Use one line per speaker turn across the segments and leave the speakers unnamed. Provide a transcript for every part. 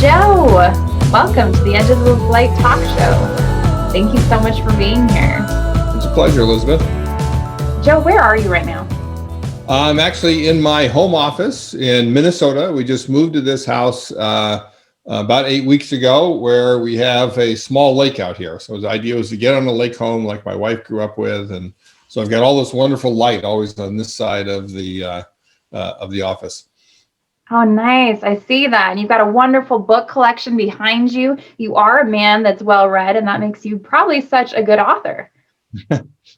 Joe, welcome to the Edge of the Light talk show. Thank you so much for being here.
It's a pleasure, Elizabeth.
Joe, where are you right now?
I'm actually in my home office in Minnesota. We just moved to this house about 8 weeks ago, where we have a small lake out here. So the idea was to get on a lake home like my wife grew up with. And so I've got all this wonderful light always on this side of the office.
Oh, nice. I see that. And you've got a wonderful book collection behind you. You are a man that's well read, and that makes you probably such a good author.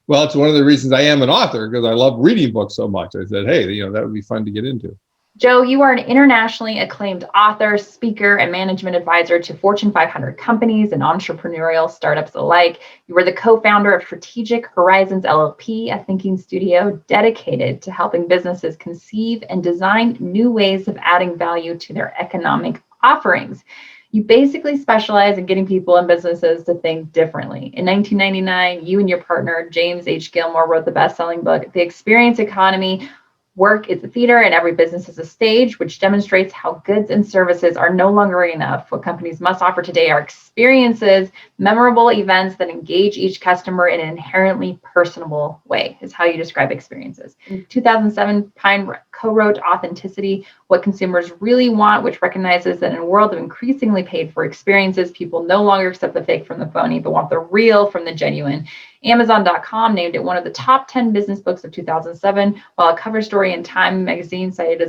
Well, it's one of the reasons I am an author, because I love reading books so much. I said, hey, that would be fun to get into.
Joe, you are an internationally acclaimed author, speaker, and management advisor to Fortune 500 companies and entrepreneurial startups alike. You were the co-founder of Strategic Horizons LLP, a thinking studio dedicated to helping businesses conceive and design new ways of adding value to their economic offerings. You basically specialize in getting people and businesses to think differently. In 1999, you and your partner, James H. Gilmore, wrote the best-selling book, The Experience Economy. Work is a theater and every business is a stage, which demonstrates how goods and services are no longer enough. What companies must offer today are experiences, memorable events that engage each customer in an inherently personable way, is how you describe experiences. In 2007, Pine co-wrote Authenticity, What Consumers Really Want, which recognizes that in a world of increasingly paid for experiences, people no longer accept the fake from the phony, but want the real from the genuine. Amazon.com named it one of the top 10 business books of 2007, while a cover story in Time magazine cited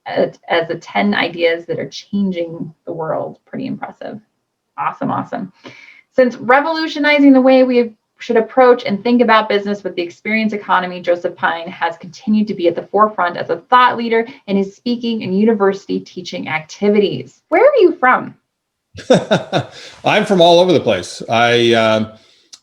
as the 10 ideas that are changing the world. Pretty impressive. Awesome. Since revolutionizing the way we should approach and think about business with the experience economy, Joseph Pine has continued to be at the forefront as a thought leader in his speaking and university teaching activities. Where are you from?
I'm from all over the place.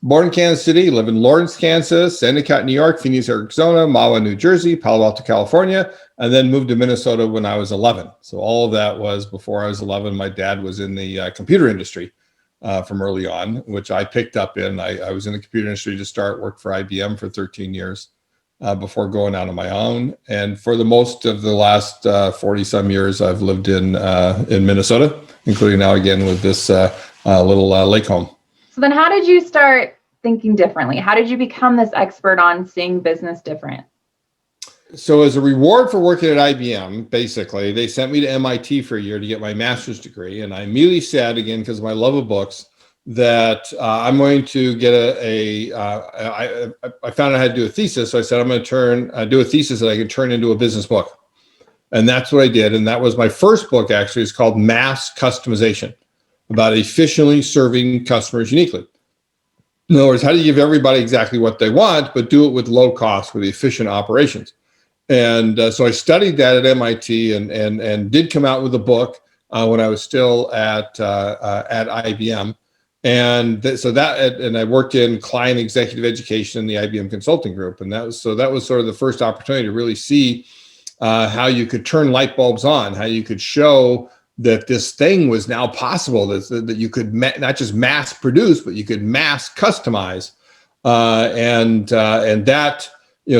Born in Kansas City, live in Lawrence, Kansas, Endicott, New York, Phoenix, Arizona, Mahwah, New Jersey, Palo Alto, California, and then moved to Minnesota when I was 11. So all of that was before I was 11. My dad was in the computer industry from early on, which I picked up in. I was in the computer industry to start, worked for IBM for 13 years before going out on my own. And for the most of the last 40 some years, I've lived in Minnesota, including now again with this little lake home.
So then how did you start thinking differently? How did you become this expert on seeing business different?
So as a reward for working at IBM, basically, they sent me to MIT for a year to get my master's degree. And I immediately said, again, because of my love of books, that I'm going to get I found out how to do a thesis. So I said, I'm going to do a thesis that I can turn into a business book. And that's what I did. And that was my first book, actually. It's called Mass Customization, about efficiently serving customers uniquely. In other words, how do you give everybody exactly what they want, but do it with low cost, with efficient operations? And so I studied that at MIT and did come out with a book when I was still at IBM. And I worked in client executive education in the IBM consulting group. And that was sort of the first opportunity to really see how you could turn light bulbs on, how you could show that this thing was now possible, that you could not just mass produce, but you could mass customize. And that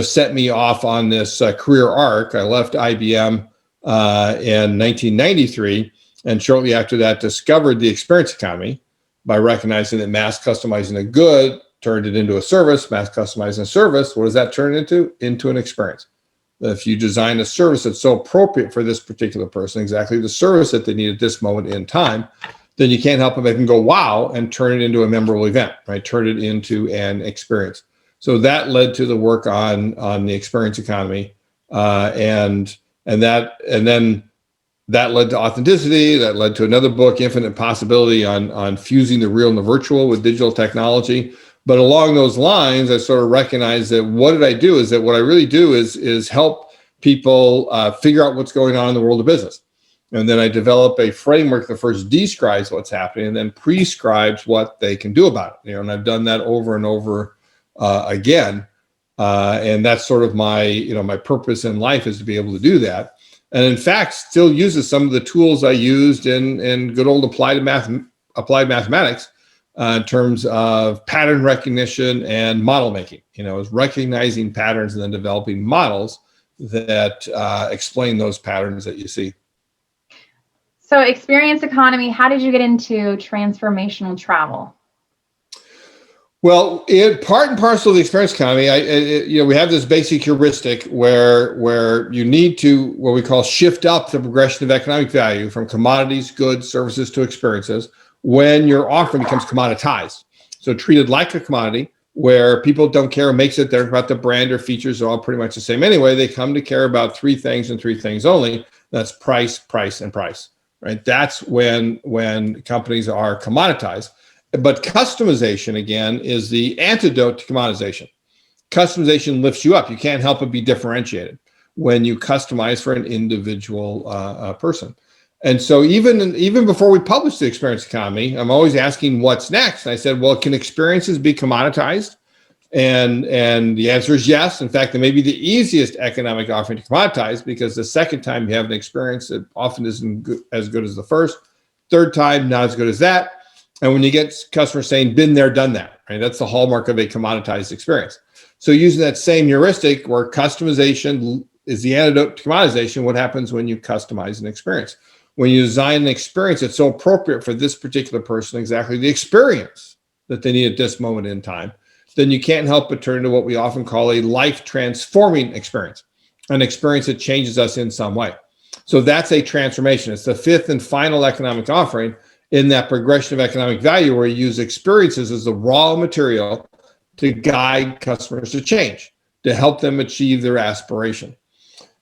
set me off on this career arc. I left IBM in 1993, and shortly after that discovered the experience economy by recognizing that mass customizing a good turned it into a service. Mass customizing a service, what does that turn into? Into an experience. If you design a service that's so appropriate for this particular person, exactly the service that they need at this moment in time, then you can't help but make them go, wow, and turn it into a memorable event, right? Turn it into an experience. So that led to the work on the experience economy. And then that led to Authenticity. That led to another book, Infinite Possibility, on fusing the real and the virtual with digital technology. But along those lines, I sort of recognized that what I really do is help people figure out what's going on in the world of business. And then I develop a framework that first describes what's happening and then prescribes what they can do about it. And I've done that over and over again. And that's sort of my purpose in life, is to be able to do that. And in fact, still uses some of the tools I used in good old applied mathematics. In terms of pattern recognition and model making, is recognizing patterns and then developing models that explain those patterns that you see.
So experience economy, how did you get into transformational travel?
Well, part and parcel of the experience economy, we have this basic heuristic where you need to what we call shift up the progression of economic value from commodities, goods, services to experiences when your offering becomes commoditized. So treated like a commodity where people don't care what makes it there about the brand or features are all pretty much the same anyway. They come to care about three things and three things only. That's price, price, and price, right? That's when companies are commoditized. But customization, again, is the antidote to commoditization. Customization lifts you up. You can't help but be differentiated when you customize for an individual person. And so even before we published the experience economy, I'm always asking what's next. And I said, well, can experiences be commoditized? And the answer is yes. In fact, it may be the easiest economic offering to commoditize because the second time you have an experience, it often isn't as good as the first. Third time, not as good as that. And when you get customers saying, been there, done that, right? That's the hallmark of a commoditized experience. So using that same heuristic where customization is the antidote to commoditization, what happens when you customize an experience? When you design an experience that's so appropriate for this particular person, exactly the experience that they need at this moment in time, then you can't help but turn to what we often call a life-transforming experience, an experience that changes us in some way. So that's a transformation. It's the fifth and final economic offering in that progression of economic value where you use experiences as the raw material to guide customers to change, to help them achieve their aspiration.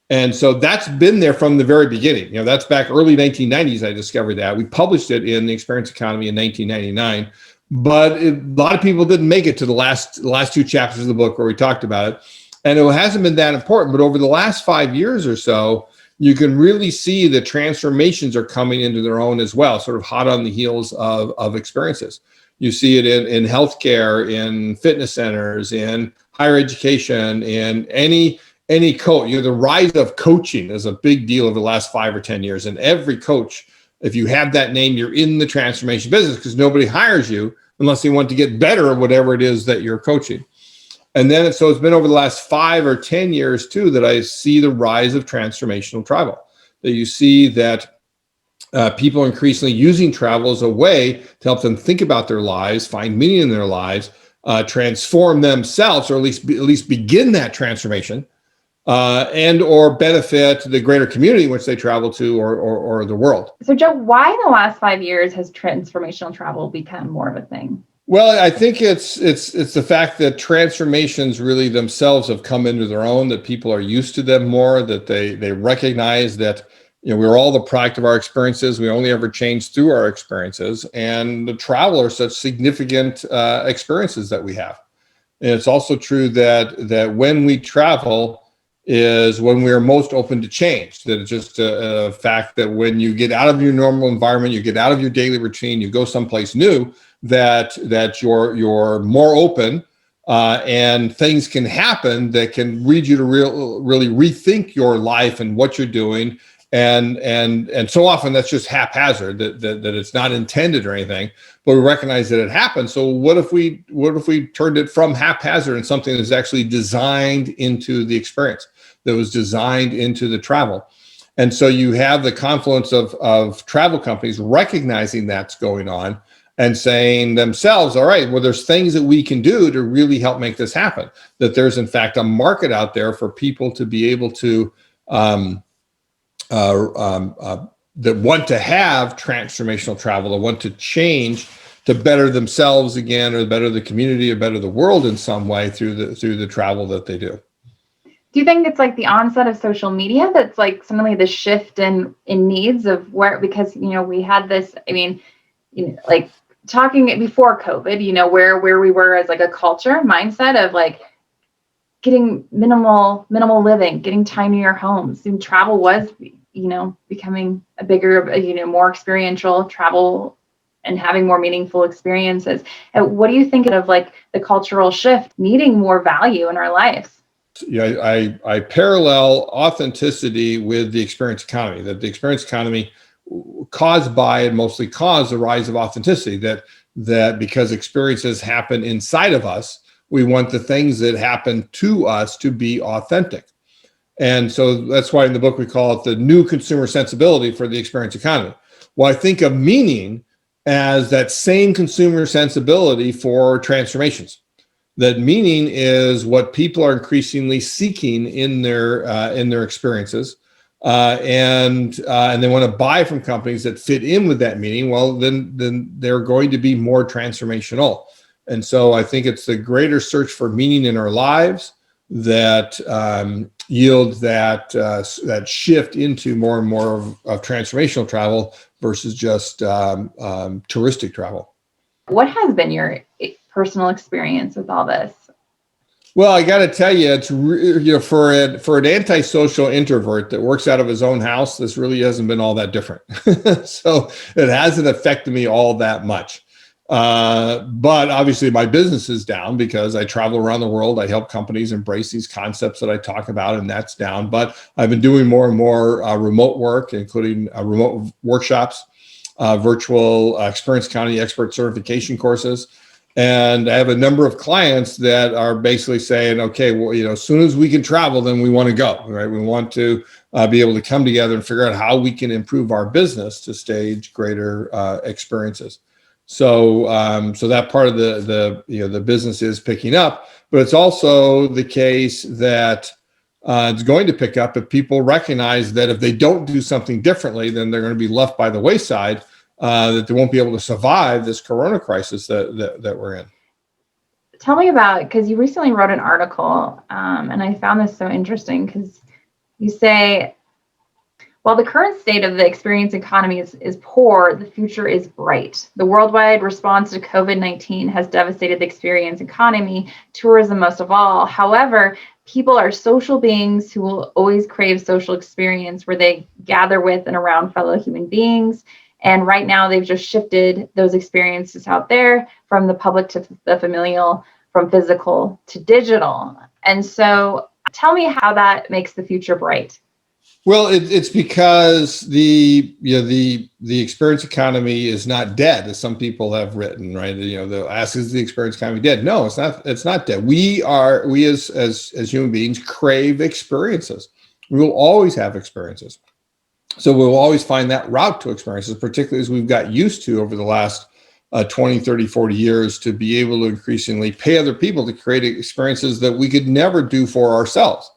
And so that's been there from the very beginning. That's back early 1990s, I discovered that. We published it in the Experience Economy in 1999, but a lot of people didn't make it to the last two chapters of the book where we talked about it. And it hasn't been that important, but over the last 5 years or so, you can really see the transformations are coming into their own as well, sort of hot on the heels of experiences. You see it in healthcare, in fitness centers, in higher education, in any coach. The rise of coaching is a big deal over the last 5 or 10 years. And every coach, if you have that name, you're in the transformation business because nobody hires you unless they want to get better at whatever it is that you're coaching. And then, so it's been over the last 5 or 10 years too, that I see the rise of transformational travel, that you see that people are increasingly using travel as a way to help them think about their lives, find meaning in their lives, transform themselves, or at least begin that transformation, and or benefit the greater community in which they travel to or the world.
So Joe, why in the last 5 years has transformational travel become more of a thing?
Well, I think it's the fact that transformations really themselves have come into their own, that people are used to them more, that they recognize that we're all the product of our experiences. We only ever change through our experiences, and the travel are such significant experiences that we have. And it's also true that when we travel is when we are most open to change. That it's just a fact that when you get out of your normal environment, you get out of your daily routine, you go someplace new, that you're more open, and things can happen that can lead you to really rethink your life and what you're doing. And so often that's just haphazard, that it's not intended or anything, but we recognize that it happens. So what if we turned it from haphazard and something that's actually designed into the experience, that was designed into the travel? And so you have the confluence of travel companies recognizing that's going on and saying themselves, all right, well, there's things that we can do to really help make this happen, that there's in fact a market out there for people to be able to that want to have transformational travel, that want to change to better themselves again, or better the community, or better the world in some way through the travel that they do.
Do you think it's like the onset of social media that's like suddenly the shift in needs of where, because we had this, like talking before COVID, where we were as like a culture mindset of like getting minimal living, getting time to your homes, and travel was becoming a bigger, more experiential travel and having more meaningful experiences. And what do you think of like the cultural shift needing more value in our lives?
Yeah, I parallel authenticity with the experience economy, that the experience economy mostly caused the rise of authenticity, that because experiences happen inside of us, we want the things that happen to us to be authentic. And so that's why in the book we call it the new consumer sensibility for the experience economy. Well, I think of meaning as that same consumer sensibility for transformations. That meaning is what people are increasingly seeking in their experiences, and they want to buy from companies that fit in with that meaning. Well, then they're going to be more transformational. And so I think it's the greater search for meaning in our lives that yield that shift into more and more of transformational travel versus just touristic travel.
What has been your personal experience with all this?
Well, I got to tell you, it's for an antisocial introvert that works out of his own house, this really hasn't been all that different. So it hasn't affected me all that much. But obviously my business is down because I travel around the world. I help companies embrace these concepts that I talk about, and that's down. But I've been doing more and more remote work, including remote workshops, virtual experience economy expert certification courses. And I have a number of clients that are basically saying, okay, well, as soon as we can travel, then we want to go, right? We want to be able to come together and figure out how we can improve our business to stage greater experiences. So that part of the business is picking up, but it's also the case that it's going to pick up if people recognize that if they don't do something differently, then they're going to be left by the wayside. That they won't be able to survive this corona crisis that we're in.
Tell me about, because you recently wrote an article, and I found this so interesting because you say, while the current state of the experience economy is poor, the future is bright. The worldwide response to COVID-19 has devastated the experience economy, tourism most of all. However, people are social beings who will always crave social experience where they gather with and around fellow human beings. And right now, they've just shifted those experiences out there from the public to the familial, from physical to digital. And so tell me how that makes the future bright.
Well, it's because the experience economy is not dead, as some people have written, right? They'll ask, is the experience economy dead? No, it's not. It's not dead. We as human beings crave experiences. We will always have experiences. So we'll always find that route to experiences, particularly as we've got used to over the last 20, 30, 40 years to be able to increasingly pay other people to create experiences that we could never do for ourselves.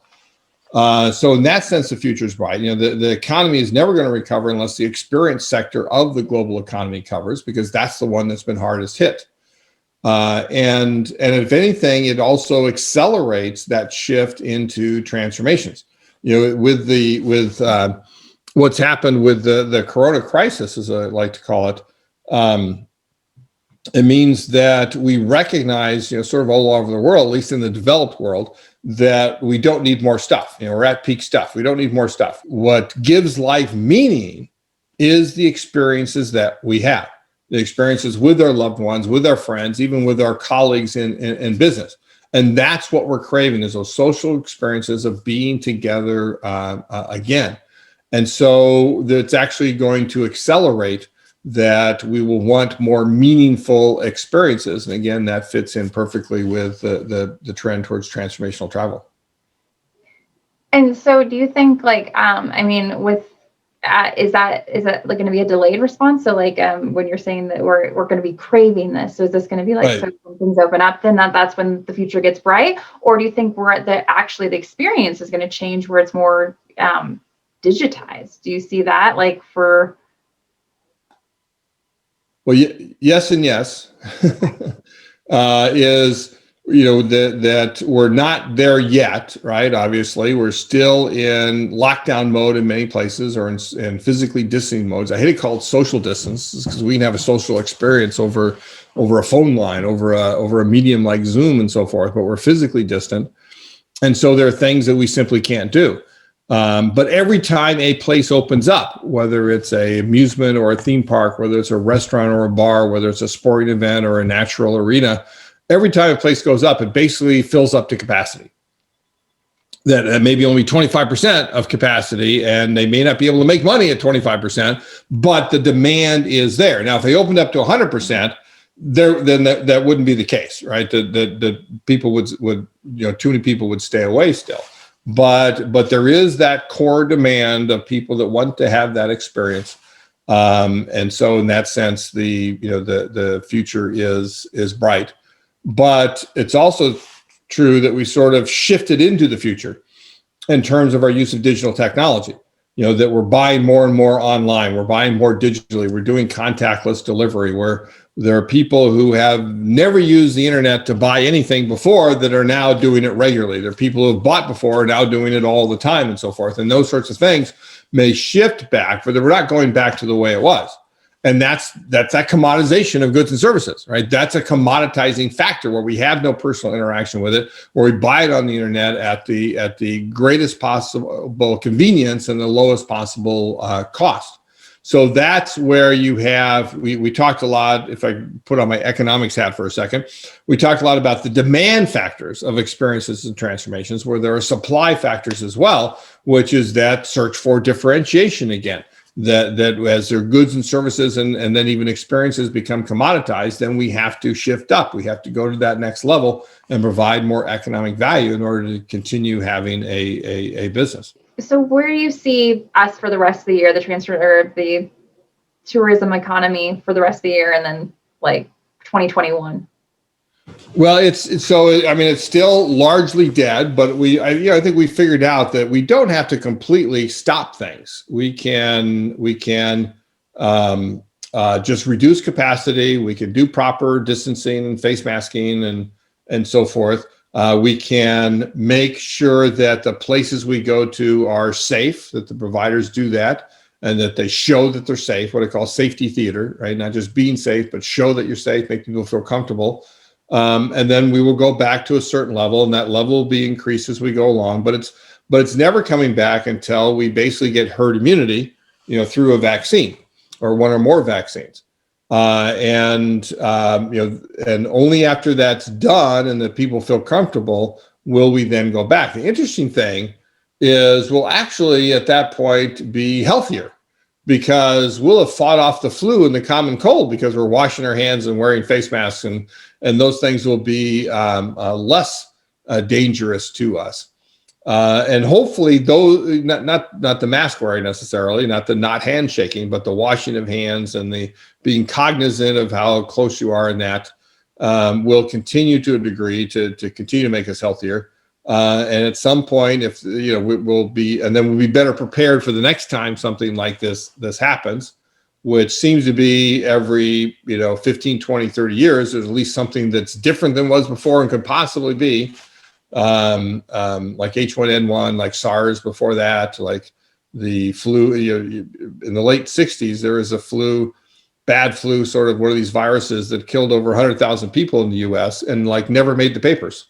So in that sense, the future is bright. The economy is never going to recover unless the experience sector of the global economy covers, because that's the one that's been hardest hit. And if anything, it also accelerates that shift into transformations. With what's happened with the corona crisis, as I like to call it, it means that we recognize, sort of all over the world, at least in the developed world, that we don't need more stuff. We're at peak stuff. We don't need more stuff. What gives life meaning is the experiences that we have, the experiences with our loved ones, with our friends, even with our colleagues in business. And that's what we're craving, is those social experiences of being together again. And so that's actually going to accelerate that we will want more meaningful experiences. And again, that fits in perfectly with the trend towards transformational travel.
And so do you think is that like going to be a delayed response? So when you're saying that we're going to be craving this, so is this going to be like, right, so when things open up, then that's when the future gets bright? Or do you think the experience is going to change where it's more digitized? Do you see that
Well, yes and yes. That we're not there yet, right? Obviously, we're still in lockdown mode in many places, or in physically distancing modes. I hate to call it social distance, because we can have a social experience over a phone line, over a medium like Zoom and so forth, but we're physically distant. And so there are things that we simply can't do. But every time a place opens up, whether it's a amusement or a theme park, whether it's a restaurant or a bar, whether it's a sporting event or a natural arena, every time a place goes up, it basically fills up to capacity. That maybe only 25% of capacity, and they may not be able to make money at 25%, but the demand is there. Now, if they opened up to 100%, then that wouldn't be the case, right? The people would too many people would stay away still. But there is that core demand of people that want to have that experience. And so in that sense, the future is bright. But it's also true that we sort of shifted into the future in terms of our use of digital technology. That we're buying more and more online, we're buying more digitally, we're doing contactless delivery, where there are people who have never used the internet to buy anything before that are now doing it regularly. There are people who have bought before are now doing it all the time and so forth. And those sorts of things may shift back, but we're not going back to the way it was. And that's that commoditization of goods and services, right? That's a commoditizing factor where we have no personal interaction with it, where we buy it on the internet at the greatest possible convenience and the lowest possible cost. So that's where you have, we talked a lot, if I put on my economics hat for a second, we talked a lot about the demand factors of experiences and transformations, where there are supply factors as well, which is that search for differentiation again. That as their goods and services and then even experiences become commoditized, then we have to shift up. We have to go to that next level and provide more economic value in order to continue having a business.
So where do you see us for the rest of the year, the tourism economy for the rest of the year, and then like 2021?
Well, it's still largely dead, but I think we figured out that we don't have to completely stop things. We can just reduce capacity. We can do proper distancing and face masking and so forth. We can make sure that the places we go to are safe, that the providers do that, and that they show that they're safe, what I call safety theater, right? Not just being safe, but show that you're safe, make people feel comfortable. And then we will go back to a certain level, and that level will be increased as we go along. But it's never coming back until we basically get herd immunity, through a vaccine or one or more vaccines. And only after that's done and that people feel comfortable will we then go back. The interesting thing is we'll actually at that point be healthier, because we'll have fought off the flu and the common cold because we're washing our hands and wearing face masks, and those things will be less dangerous to us. And hopefully, those not the mask wearing necessarily, not the not handshaking, but the washing of hands and the being cognizant of how close you are in that will continue to a degree to continue to make us healthier. And at some point, if we'll be better prepared for the next time something like this happens, which seems to be every 15, 20, 30 years. There's at least something that's different than was before and could possibly be like H1N1, like SARS before that, like the flu. In the late 60s, there was a bad flu, sort of one of these viruses that killed over 100,000 people in the U.S. and like never made the papers.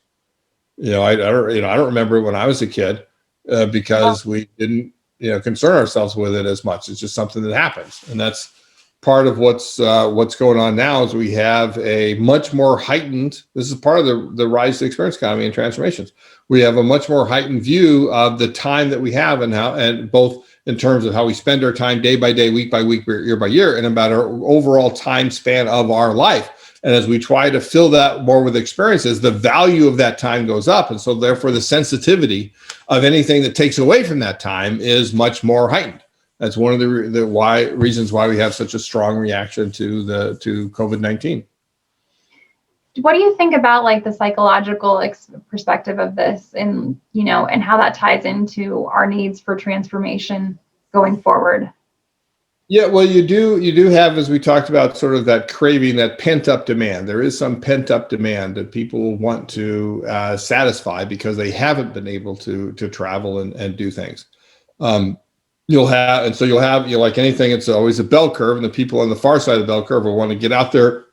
I don't remember it when I was a kid because we didn't, concern ourselves with it as much. It's just something that happens, and that's part of what's going on now. Is we have a much more heightened. This is part of the rise of the experience economy and transformations. We have a much more heightened view of the time that we have and both in terms of how we spend our time day by day, week by week, year by year, and about our overall time span of our life. And as we try to fill that more with experiences, the value of that time goes up. And so therefore the sensitivity of anything that takes away from that time is much more heightened. That's one of the reasons why we have such a strong reaction to COVID-19.
What do you think about like the psychological perspective of this and how that ties into our needs for transformation going forward?
Yeah, well, you do have, as we talked about, sort of that craving, that pent up demand. There is some pent up demand that people want to satisfy because they haven't been able to travel and do things. You'll have like anything, it's always a bell curve, and the people on the far side of the bell curve will want to get out there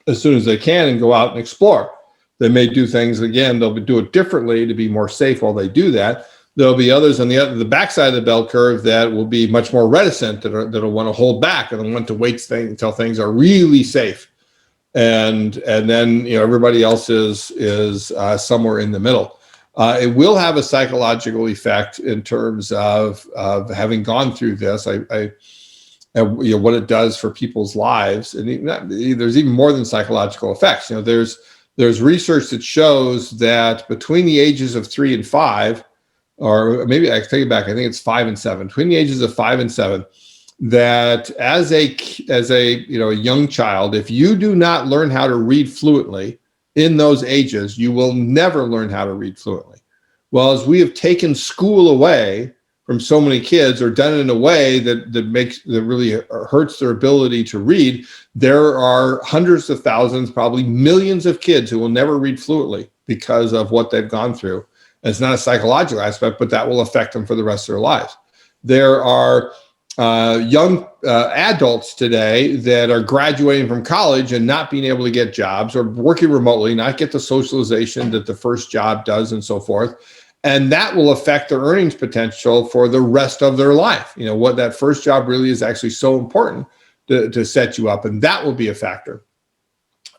as soon as they can and go out and explore. They may do things again; they'll do it differently to be more safe while they do that. There'll be others on the backside of the bell curve that will be much more reticent, that'll want to hold back and want to wait until things are really safe, and then everybody else is somewhere in the middle. It will have a psychological effect in terms of having gone through this. What it does for people's lives, and there's even more than psychological effects. There's research that shows that between the ages of 3 and 5. Or maybe I take it back. I think it's 5 and 7. Between the ages of 5 and 7, that as a a young child, if you do not learn how to read fluently in those ages, you will never learn how to read fluently. Well, as we have taken school away from so many kids, or done it in a way that really hurts their ability to read, there are hundreds of thousands, probably millions of kids who will never read fluently because of what they've gone through. And it's not a psychological aspect, but that will affect them for the rest of their lives. There are young adults today that are graduating from college and not being able to get jobs, or working remotely, not get the socialization that the first job does, and so forth. And that will affect their earnings potential for the rest of their life. What that first job really is actually so important to set you up, and that will be a factor.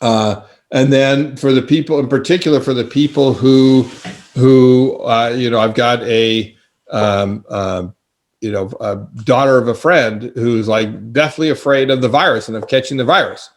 And then for the people, in particular, for the people who I've got a daughter of a friend who's like deathly afraid of the virus and of catching the virus,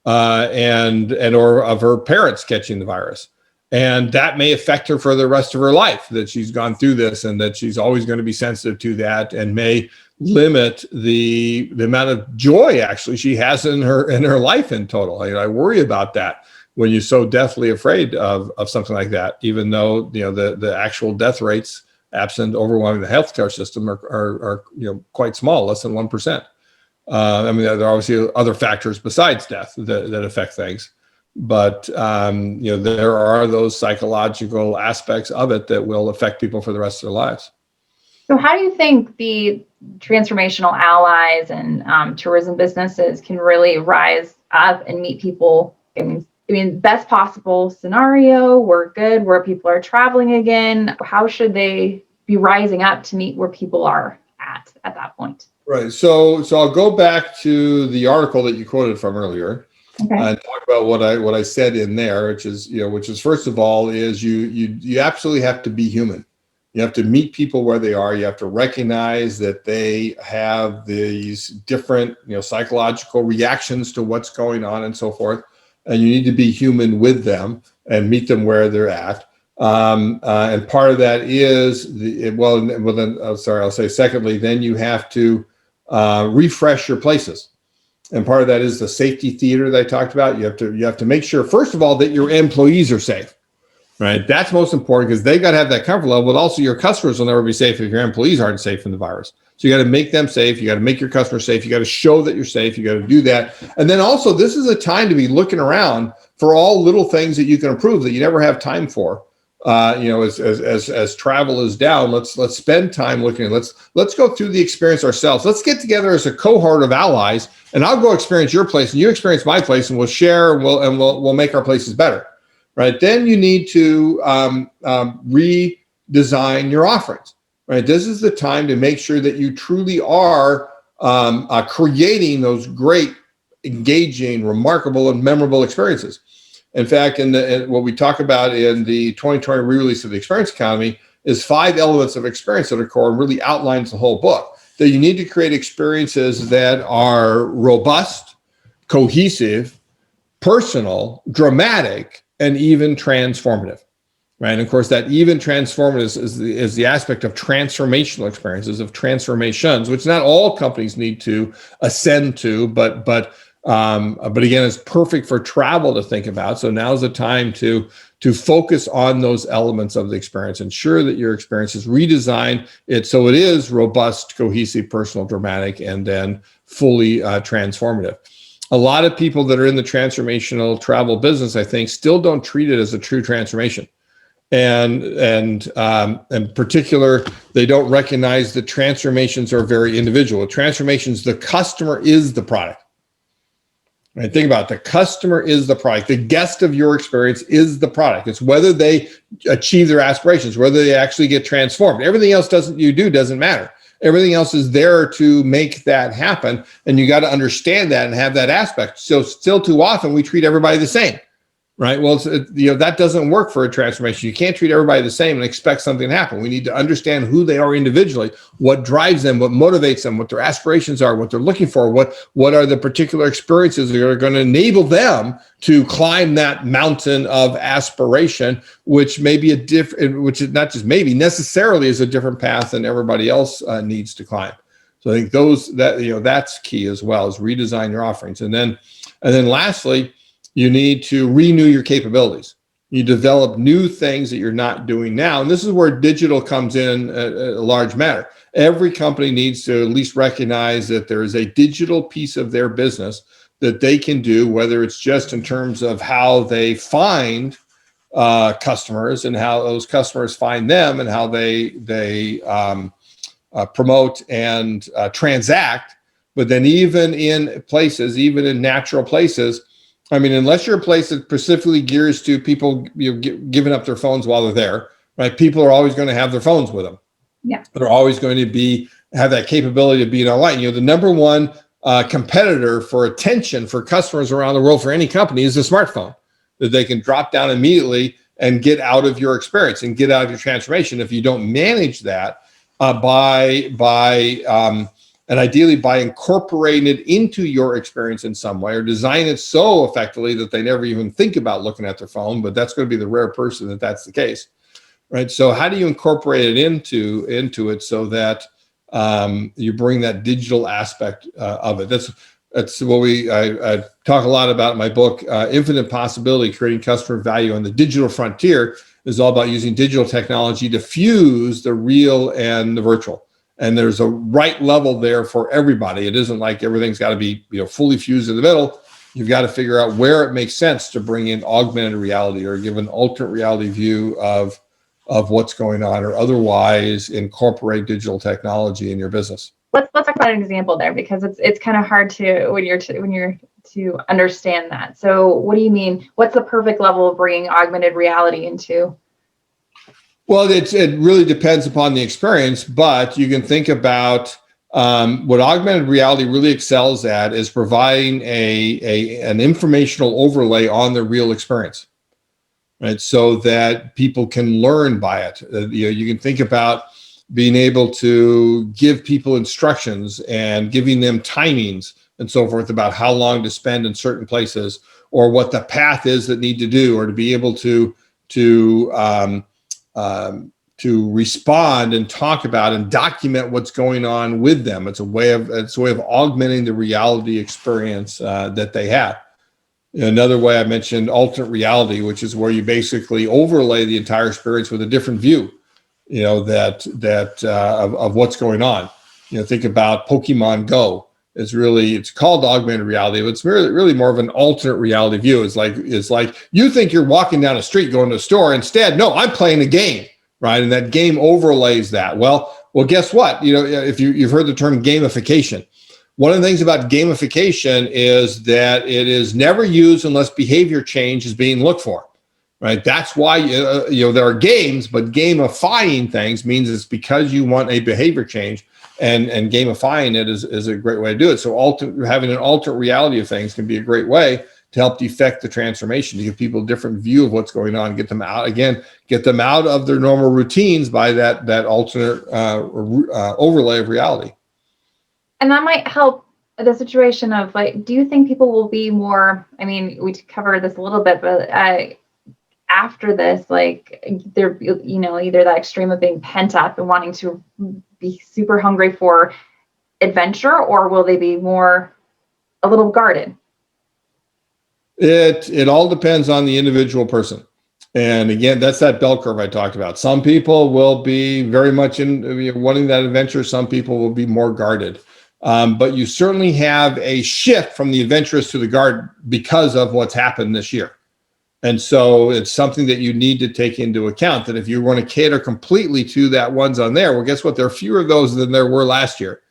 or of her parents catching the virus. And that may affect her for the rest of her life, that she's gone through this, and that she's always going to be sensitive to that, and may limit the amount of joy actually she has in her life in total. I worry about that when you're so deathly afraid of something like that, even though the actual death rates, absent overwhelming the healthcare system, are quite small, less than 1%. There are obviously other factors besides death that affect things. But there are those psychological aspects of it that will affect people for the rest of their lives.
So how do you think the transformational allies and tourism businesses can really rise up and meet people? Best possible scenario, we're good, where people are traveling again. How should they be rising up to meet where people are at that point? Right.
So I'll go back to the article that you quoted from earlier.
Okay.
And talk about what I said in there, which is first of all, is you absolutely have to be human. You have to meet people where they are. You have to recognize that they have these different psychological reactions to what's going on, and so forth. And you need to be human with them and meet them where they're at. And part of that is secondly, then you have to refresh your places. And part of that is the safety theater that I talked about. You have to make sure, first of all, that your employees are safe, right? That's most important, because they've got to have that comfort level, but also your customers will never be safe if your employees aren't safe from the virus. So you got to make them safe. You got to make your customers safe. You got to show that you're safe. You got to do that. And then also, this is a time to be looking around for all little things that you can improve that you never have time for. As travel is down, let's spend time looking. Let's go through the experience ourselves. Let's get together as a cohort of allies, and I'll go experience your place, and you experience my place, and we'll share, and we'll make our places better, right? Then you need to redesign your offerings, right? This is the time to make sure that you truly are creating those great, engaging, remarkable, and memorable experiences. In fact, what we talk about in the 2020 re-release of the Experience Economy is 5 elements of experience that are core, and really outlines the whole book. That you need to create experiences that are robust, cohesive, personal, dramatic, and even transformative, right? And of course, that even transformative is the aspect of transformational experiences, of transformations, which not all companies need to ascend to, but again, it's perfect for travel to think about. So now's the time to focus on those elements of the experience. Ensure that your experience is redesigned so it is robust, cohesive, personal, dramatic, and then fully transformative. A lot of people that are in the transformational travel business, I think, still don't treat it as a true transformation. And in particular, they don't recognize that transformations are very individual. Transformations, the customer is the product. Right? Think about it. The customer is the product. The guest of your experience is the product. It's whether they achieve their aspirations, whether they actually get transformed. Everything else doesn't matter. Everything else is there to make that happen. And you got to understand that and have that aspect. So still too often we treat everybody the same. Right. Well, that doesn't work for a transformation. You can't treat everybody the same and expect something to happen. We need to understand who they are individually, what drives them, what motivates them, what their aspirations are, what they're looking for, what are the particular experiences that are going to enable them to climb that mountain of aspiration, which may be which is not just maybe necessarily is a different path than everybody else needs to climb. So I think that's key as well, is redesign your offerings. And then lastly, you need to renew your capabilities. You develop new things that you're not doing now. And this is where digital comes in a large matter. Every company needs to at least recognize that there is a digital piece of their business that they can do, whether it's just in terms of how they find customers and how those customers find them and how they promote and transact. But then even in natural places, I mean, unless you're a place that specifically gears to people giving up their phones while they're there, right? People are always going to have their phones with them.
Yeah.
They're always going to have that capability of being online. The number one competitor for attention for customers around the world for any company is the smartphone, that they can drop down immediately and get out of your experience and get out of your transformation. If you don't manage that and ideally by incorporating it into your experience in some way, or design it so effectively that they never even think about looking at their phone, but that's going to be the rare person that's the case, right? So how do you incorporate it into it so that you bring that digital aspect of it? That's what I talk a lot about in my book, Infinite Possibility, Creating Customer Value on the Digital Frontier, is all about using digital technology to fuse the real and the virtual. And there's a right level there for everybody. It isn't like everything's got to be fully fused in the middle. You've got to figure out where it makes sense to bring in augmented reality or give an alternate reality view of what's going on, or otherwise incorporate digital technology in your business.
Let's talk about an example there, because it's kind of hard when you're to understand that. So what do you mean? What's the perfect level of bringing augmented reality into?
Well, it really depends upon the experience, but you can think about what augmented reality really excels at is providing an informational overlay on the real experience, right? So that people can learn by it. You can think about being able to give people instructions and giving them timings and so forth about how long to spend in certain places, or what the path is that need to do, or to be able to respond and talk about and document what's going on with them. It's a way of augmenting the reality experience that they have. Another way I mentioned alternate reality, which is where you basically overlay the entire experience with a different view, of what's going on. Think about Pokemon Go. It's called augmented reality, but it's really more of an alternate reality view. It's like you think you're walking down a street going to a store. Instead, no, I'm playing a game, right? And that game overlays that. Well, guess what? If you've heard the term gamification. One of the things about gamification is that it is never used unless behavior change is being looked for. Right. That's why, there are games, but gamifying things means it's because you want a behavior change, and gamifying it is a great way to do it. So having an alternate reality of things can be a great way to help defect the transformation, to give people a different view of what's going on, get them out of their normal routines by that alternate overlay of reality.
And that might help the situation of, like, do you think people will be more, I mean, we covered this a little bit, but after this, like, they're, either that extreme of being pent up and wanting to be super hungry for adventure, or will they be a little guarded?
It all depends on the individual person. And again, that's that bell curve I talked about. Some people will be very much in wanting that adventure. Some people will be more guarded. But you certainly have a shift from the adventurous to the guard because of what's happened this year. And so it's something that you need to take into account, that if you want to cater completely to that ones on there, well, guess what? There are fewer of those than there were last year.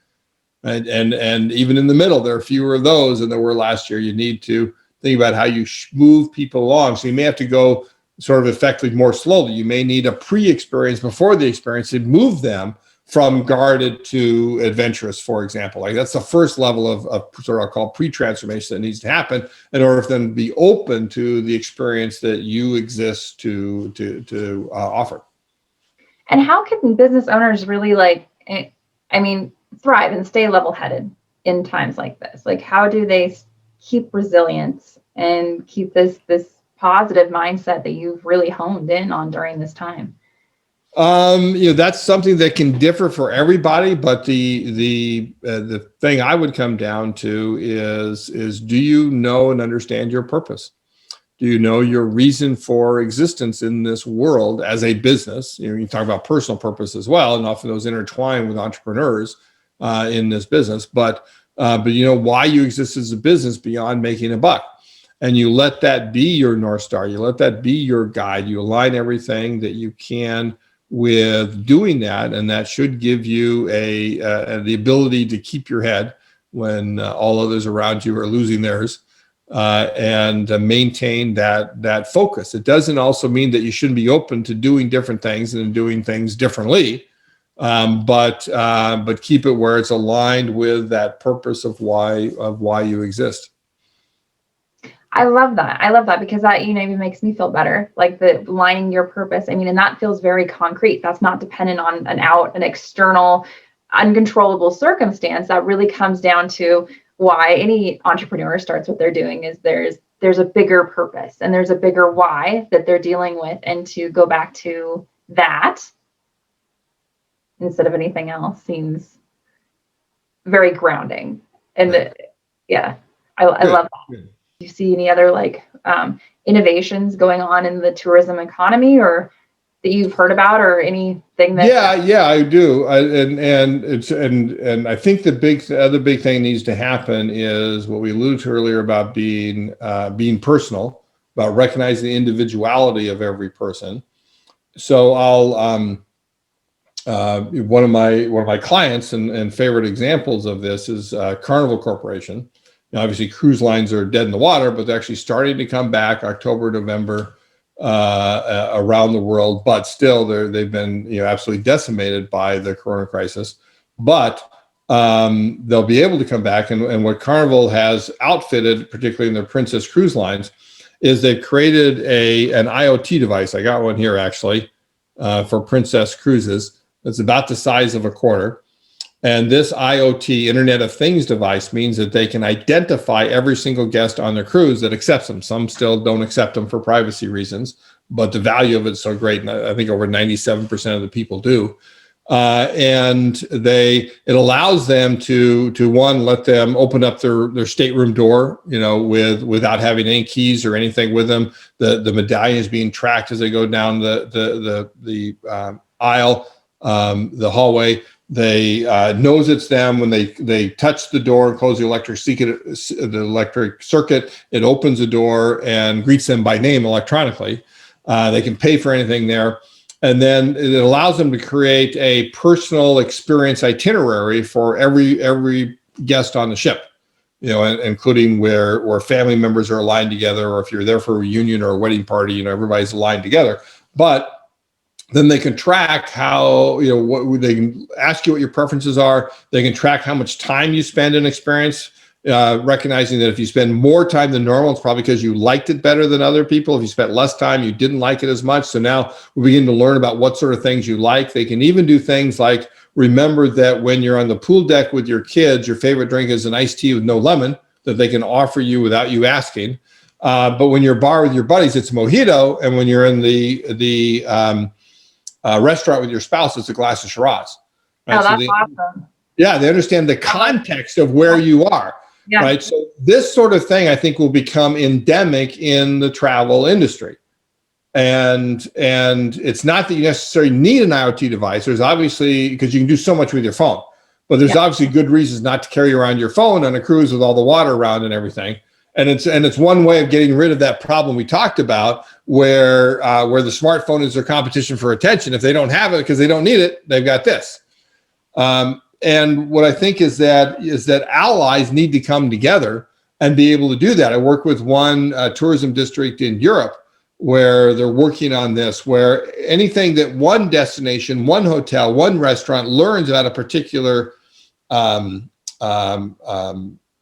Right? And even in the middle, there are fewer of those than there were last year. You need to think about how you move people along. So you may have to go sort of effectively more slowly. You may need a pre-experience before the experience to move them from guarded to adventurous, for example. Like, that's the first level of sort of called pre-transformation that needs to happen in order for them to be open to the experience that you exist to offer.
And how can business owners really, thrive and stay level-headed in times like this? Like, how do they keep resilience and keep this positive mindset that you've really honed in on during this time?
That's something that can differ for everybody, but the thing I would come down to is do you know and understand your purpose? Do you know your reason for existence in this world as a business? You talk about personal purpose as well, and often those intertwine with entrepreneurs in this business. But why you exist as a business beyond making a buck, and you let that be your North Star. You let that be your guide. You align everything that you can with doing that, and that should give you the ability to keep your head when all others around you are losing theirs. And maintain that focus. It doesn't also mean that you shouldn't be open to doing different things and doing things differently, but keep it where it's aligned with that purpose of why you exist.
I love that because that even makes me feel better. Like the aligning your purpose. I mean, and that feels very concrete. That's not dependent on an external, uncontrollable circumstance. That really comes down to why any entrepreneur starts what they're doing is there's a bigger purpose and there's a bigger why that they're dealing with, and to go back to that instead of anything else seems very grounding. And I love that. Good. Do you see any other innovations going on in the tourism economy, or that you've heard about, or anything that?
Yeah, I do. And I think the other big thing needs to happen is what we alluded to earlier about being personal, about recognizing the individuality of every person. So I'll one of my clients and favorite examples of this is Carnival Corporation. Now, obviously, cruise lines are dead in the water, but they're actually starting to come back October, November. Around the world, but still they've been absolutely decimated by the corona crisis. But they'll be able to come back, and what Carnival has outfitted, particularly in their Princess cruise lines, is they've created an IoT device. I got one here actually for Princess cruises. It's about the size of a quarter. And this IoT, Internet of Things device, means that they can identify every single guest on their cruise that accepts them. Some still don't accept them for privacy reasons, but the value of it's so great. And I think over 97% of the people do. And it allows them to one, let them open up their stateroom door, without having any keys or anything with them. The medallion is being tracked as they go down the aisle, the hallway. They knows it's them when they touch the door and close the electric circuit. It opens the door and greets them by name electronically. They can pay for anything there, and then it allows them to create a personal experience itinerary for every guest on the ship. Including where family members are aligned together, or if you're there for a reunion or a wedding party, everybody's aligned together. But then they can track how, they can ask you what your preferences are. They can track how much time you spend in experience, recognizing that if you spend more time than normal, it's probably because you liked it better than other people. If you spent less time, you didn't like it as much. So now we begin to learn about what sort of things you like. They can even do things like remember that when you're on the pool deck with your kids, your favorite drink is an iced tea with no lemon that they can offer you without you asking. But when you're at a bar with your buddies, it's mojito. And when you're in the restaurant with your spouse, it's a glass of Shiraz. Right?
Oh, that's awesome.
Yeah, they understand the context of where you are. Yeah. Right. So this sort of thing, I think, will become endemic in the travel industry. And it's not that you necessarily need an IoT device. There's obviously, because you can do so much with your phone, but there's obviously good reasons not to carry around your phone on a cruise with all the water around and everything. And it's one way of getting rid of that problem we talked about, where the smartphone is their competition for attention. If they don't have it because they don't need it, they've got this. And what I think is that allies need to come together and be able to do that. I work with one tourism district in Europe where they're working on this, where anything that one destination, one hotel, one restaurant learns about a particular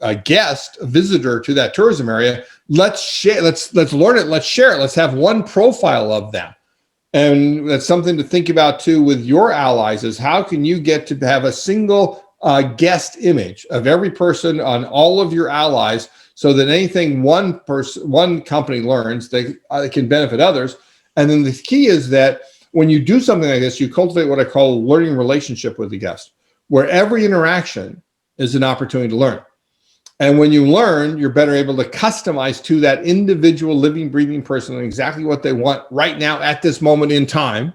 a guest, a visitor to that tourism area, let's share, let's learn it, let's share it, let's have one profile of them. And that's something to think about too with your allies, is how can you get to have a single guest image of every person on all of your allies, so that anything one company learns, they can benefit others. And then the key is that when you do something like this, you cultivate what I call a learning relationship with the guest, where every interaction is an opportunity to learn. And when you learn, you're better able to customize to that individual living, breathing person exactly what they want right now at this moment in time.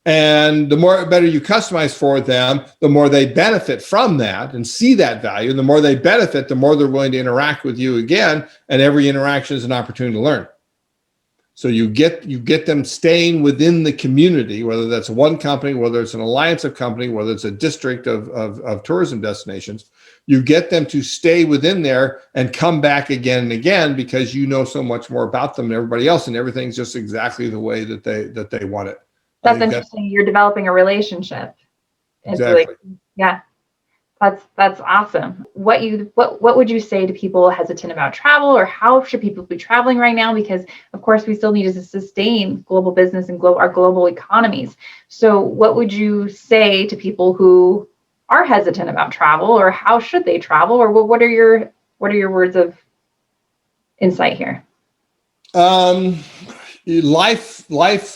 And the more better you customize for them, the more they benefit from that and see that value. And the more they benefit, the more they're willing to interact with you again. And every interaction is an opportunity to learn. So you get them staying within the community, whether that's one company, whether it's an alliance of company, whether it's a district of tourism destinations. You get them to stay within there and come back again and again because you know so much more about them than everybody else, and everything's just exactly the way that they want it.
That's interesting. You're developing a relationship.
Exactly.
Yeah. That's awesome. What would you say to people hesitant about travel, or how should people be traveling right now? Because of course we still need to sustain global business and our global economies. So what would you say to people who are hesitant about travel, or how should they travel, or what are your words of insight here?
Life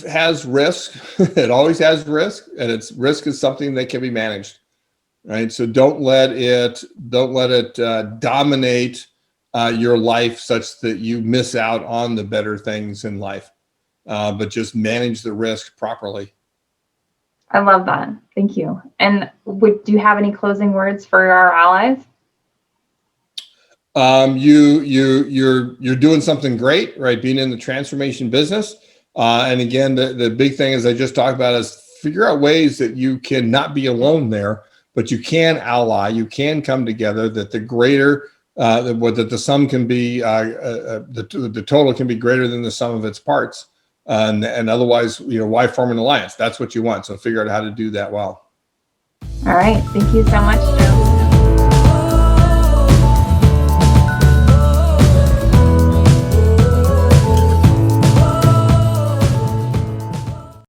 has risk. It always has risk, and risk is something that can be managed. Right. So don't let it dominate your life such that you miss out on the better things in life, but just manage the risk properly.
I love that. Thank you. And do you have any closing words for our allies?
You're doing something great, right? Being in the transformation business. And again, the big thing, as I just talked about, is figure out ways that you can not be alone there, but you can ally, you can come together, that the greater, that the sum can be, the total can be greater than the sum of its parts. And otherwise, why form an alliance? That's what you want. So figure out how to do that well.
All right. Thank you so much, Joe.